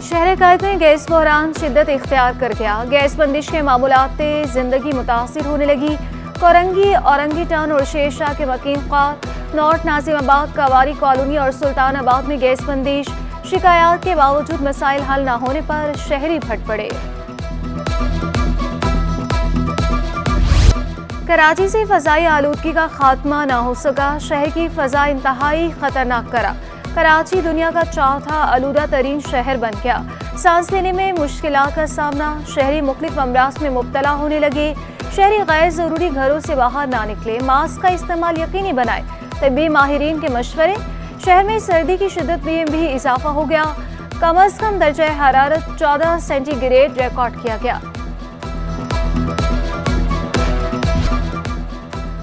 शहर कैद में गैस बहरान शिद्दत इख्तियार कर गया। गैस बंदिश के मामूलात से जिंदगी मुतासिर होने लगी। कोरंगी, औरंगी टाउन और शेरशाह के मकीन ख्वार, नॉर्थ नाजिमाबाद, कवारी कॉलोनी और सुल्तानाबाद में गैस बंदिश। शिकायत के बावजूद मसाइल हल न होने पर शहरी भट पड़े। कराची से फजाई आलूदगी का खात्मा न हो सका। शहर की फजा इंतहाई खतरनाक करा। कराची दुनिया का चौथा आलूदा तरीन शहर बन गया। सांस लेने में मुश्किलात का सामना। शहरी मुख्तलिफ अमराज में मुब्तला होने लगे। शहरी गैर ज़रूरी घरों से बाहर ना निकले। मास्क का इस्तेमाल यकीनी बनाए। तबी माहिरीन के मशवरे। शहर में सर्दी की शिद्दत में भी इजाफा हो गया। कम अज कम दर्जा हरारत 14 सेंटीग्रेड रिकॉर्ड किया गया।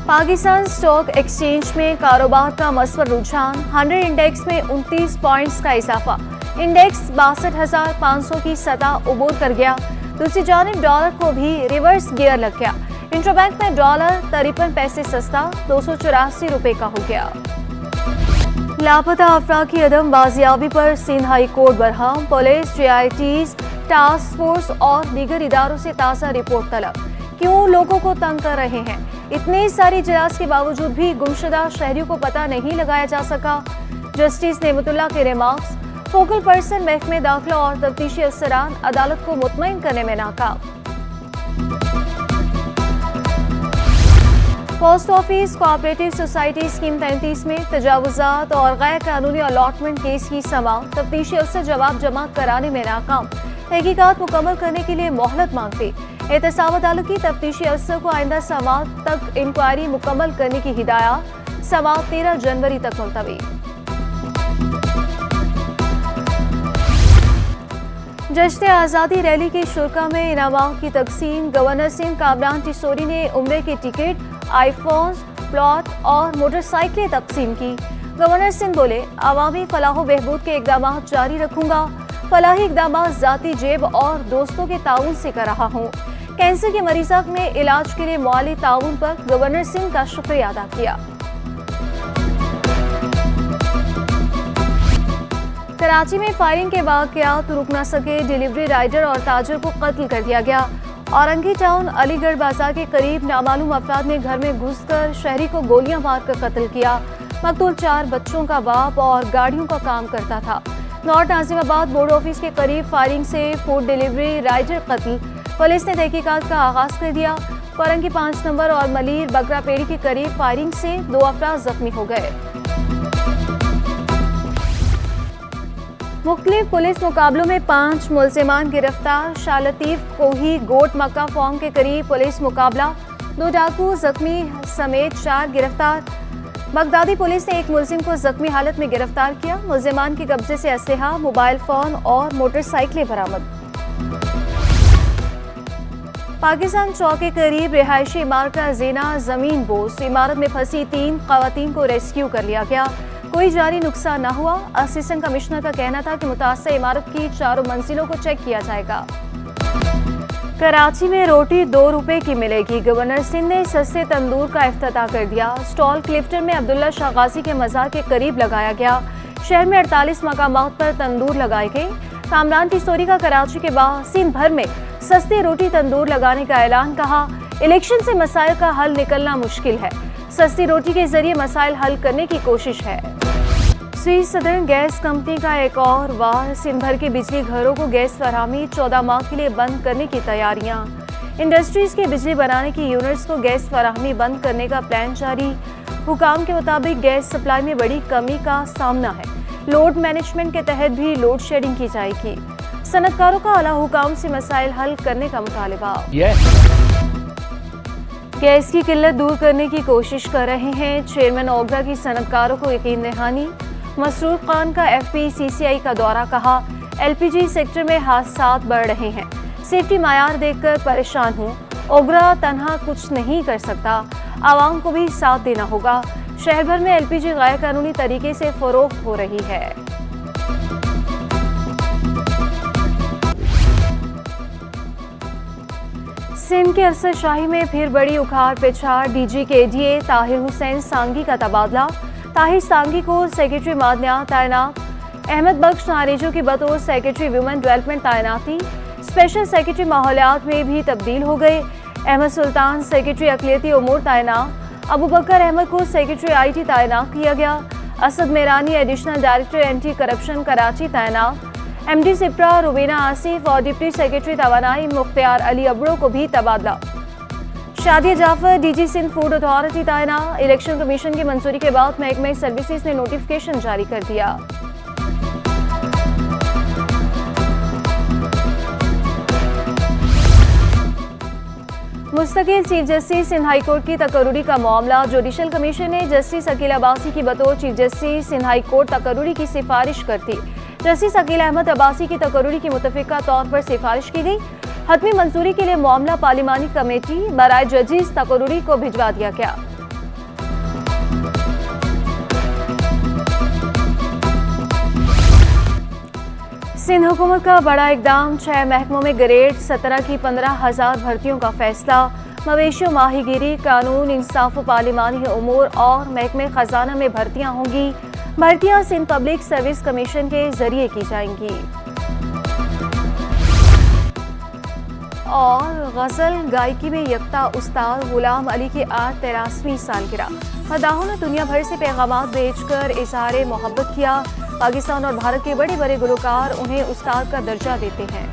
पाकिस्तान स्टॉक एक्सचेंज में कारोबार का मस्वर रुझान। 100 इंडेक्स में 29 पॉइंट्स का इजाफा। इंडेक्स 62,500 की सतह उबूर कर गया। दूसरी जानिब डॉलर को भी रिवर्स गियर लग गया। इंटरबैंक में डॉलर 53 पैसे सस्ता 284 रुपए का हो गया। लापता अफराद की अदम बाजियाबी पर Sindh high court Barham. Police, JITs, task force और दीगर इदारों से ताज़ा रिपोर्ट तलब। क्यों लोगों को तंग कर रहे हैं? इतनी सारी इजलास के बावजूद भी गुमशुदा शहरियों को पता नहीं लगाया जा सका। जस्टिस नेमतुल्लाह के रिमार्क्स। फोकल पर्सन महकमे दाखिला और तफ्तीशी अफसरान अदालत को मुतमईन करने में नाकाम। Post office cooperative society scheme 33 में तजावुजात और गैर कानूनी अलॉटमेंट केस की समाअत। तफ्तीशी अफसर जवाब जमा कराने में नाकाम। तहकीकात मुकम्मल करने के लिए मोहलत मांगते। एहतसाब अदालत की तफ्तीशी अफसर को आइंदा समाअत तक इंक्वायरी मुकम्मल करने की हिदायत। समाअत 13 जनवरी तक मुलतवी। जश्न आज़ादी रैली की शुरा में इनामात की तकसीम। गवर्नर सिंध कामरान टिसोरी ने उम्रे के टिकट, आईफोन्स, प्लॉट और मोटरसाइकिलें तकसीम की। गवर्नर सिंध बोले, अवामी फलाह बहबूद के इकदाम जारी रखूंगा। फलाही इकदाम जाती जेब और दोस्तों के ताउन से कर रहा हूँ। कैंसर के मरीजा में इलाज के लिए माली ताउन पर गवर्नर सिंह का शुक्रिया अदा किया। कराची में फायरिंग के वाक़यात रुक न सके। डिलीवरी राइडर और ताजर को कत्ल कर दिया गया। औरंगी टाउन अलीगढ़ बाजार के करीब नामालूम अफराद ने घर में घुसकर शहरी को गोलियां मारकर कत्ल किया। मकतूल 4 बच्चों का बाप और गाड़ियों का काम करता था। नॉर्थ नाजिमाबाद बोर्ड ऑफिस के करीब फायरिंग से फूड डिलीवरी राइडर कत्ल। पुलिस ने तहकीकात का आगाज कर दिया। औरंगी 5 नंबर और मलीर बकरापेड़ी के करीब फायरिंग से 2 अफराद जख्मी हो गए। मुख्तलिफ पुलिस मुकाबलों में 5 मुलजिमान गिरफ्तार। शाह लतीफ कोही गोट मक्का फॉर्म के करीब पुलिस मुकाबला। 2 डाकू जख्मी समेत 4 गिरफ्तार। बगदादी पुलिस ने एक मुलजिम को जख्मी हालत में गिरफ्तार किया। मुलजिमान के कब्जे से असलहा, मोबाइल फोन और मोटरसाइकिलें बरामद। पाकिस्तान चौक के करीब रिहायशी इमारत का जीना जमीन बोझ। इमारत में फंसी 3 खवातीन को रेस्क्यू कर लिया गया। कोई जानी नुकसान न हुआ। असिस्टेंट कमिश्नर का कहना था कि मुतासर इमारत की 4 मंजिलों को चेक किया जाएगा। कराची में रोटी 2 रुपए की मिलेगी। गवर्नर सिंध ने सस्ते तंदूर का इफ्तिताह कर दिया। स्टॉल क्लिफ्टन में अब्दुल्ला शाह गाजी के मज़ार के करीब लगाया गया। शहर में 48 मकामात पर तंदूर लगाए गए। कामरान टिसोरी का कराची के बाद सिंध भर में सस्ती रोटी तंदूर लगाने का ऐलान। कहा, इलेक्शन से मसाइल का हल निकलना मुश्किल है। सस्ती रोटी के जरिए मसाइल हल करने की कोशिश है। स्वीज सदर्न गैस कंपनी का एक और वार। सिंध भर के बिजली घरों को गैस फराहमी 14 माह के लिए बंद करने की तैयारियां। इंडस्ट्रीज के बिजली बनाने की यूनिट्स को गैस फराहमी बंद करने का प्लान जारी। हुकाम के मुताबिक गैस सप्लाई में बड़ी कमी का सामना है। लोड मैनेजमेंट के तहत भी लोड शेडिंग की जाएगी। सनतकारों का आला हुकाम से मसाइल हल करने का मुतालबा। गैस की किल्लत दूर करने की कोशिश कर रहे हैं। चेयरमैन ओगरा की सनतकारों को यकीन दहानी। मसरूर खान का FPCCI का दौरा। कहा, LPG सेक्टर में हादसात बढ़ रहे हैं। सेफ्टी मायार देखकर परेशान हूँ। ओगरा तन्हा कुछ नहीं कर सकता। आवाम को भी साथ देना होगा। शहर भर में LPG गैर कानूनी तरीके से फरोख्त हो रही है। सिंध के अफसरशाही में फिर बड़ी उखाड़ पिछाड़। DG KDA ताहिर हुसैन सांगी का तबादला। ताहिर सांगी को सेक्रेटरी मादनियात तैनात। अहमद बख्श नारेजो की बतौर सेक्रेटरी वुमेन डेवलपमेंट तैनाती। स्पेशल सेक्रेटरी माहौलियात में भी तब्दील हो गए। अहमद सुल्तान सेक्रेटरी अक़लियती उमूर तैनात। अबू बकर अहमद को सेक्रेटरी IT तैनात किया गया। Asad Mirani additional director anti corruption Karachi तैनात। MD सिप्रा रुबीना आसिफ और डिप्टी सेक्रेटरी तवानाई मुख्तियार अली अब्रो को भी तबादला। Shadia Jafar DG Sindh food authority तैनात। इलेक्शन कमीशन की मंजूरी के बाद महकमा सर्विसेज ने नोटिफिकेशन जारी कर दिया। मुस्तकिल chief justice Sindh high court की तकर्रुरी का मामला। जुडिशल कमीशन ने जस्टिस अकील अब्बासी की बतौर chief justice Sindh high court तकर्रुरी की सिफारिश कर दी। जस्टिस अकील अहमद अब्बासी की तकर्रुरी की मुतफ़िका तौर पर सिफारिश की गई। हतमी मंजूरी के लिए मामला पार्लिमानी कमेटी बराए जजिस तकर्रुरी को भिजवा दिया गया। सिंध हुकूमत का बड़ा इकदाम। 6 महकमों में ग्रेड 17 की 15,000 भर्तियों का फैसला। मवेशियों, माहीगीरी, कानून, इंसाफ, पार्लिमानी उमूर और महकमे खजाना में भर्तियां होंगी। भर्तियां सिंध पब्लिक सर्विस कमीशन के जरिए की जाएंगी। और गजल गायकी में यकता उस्ताद गुलाम अली की आज 83वीं सालगिरह। मदाहों ने दुनिया भर से पैगामात भेजकर इज़हार मोहब्बत किया। पाकिस्तान और भारत के बड़े बड़े गुलकार उन्हें उस्ताद का दर्जा देते हैं।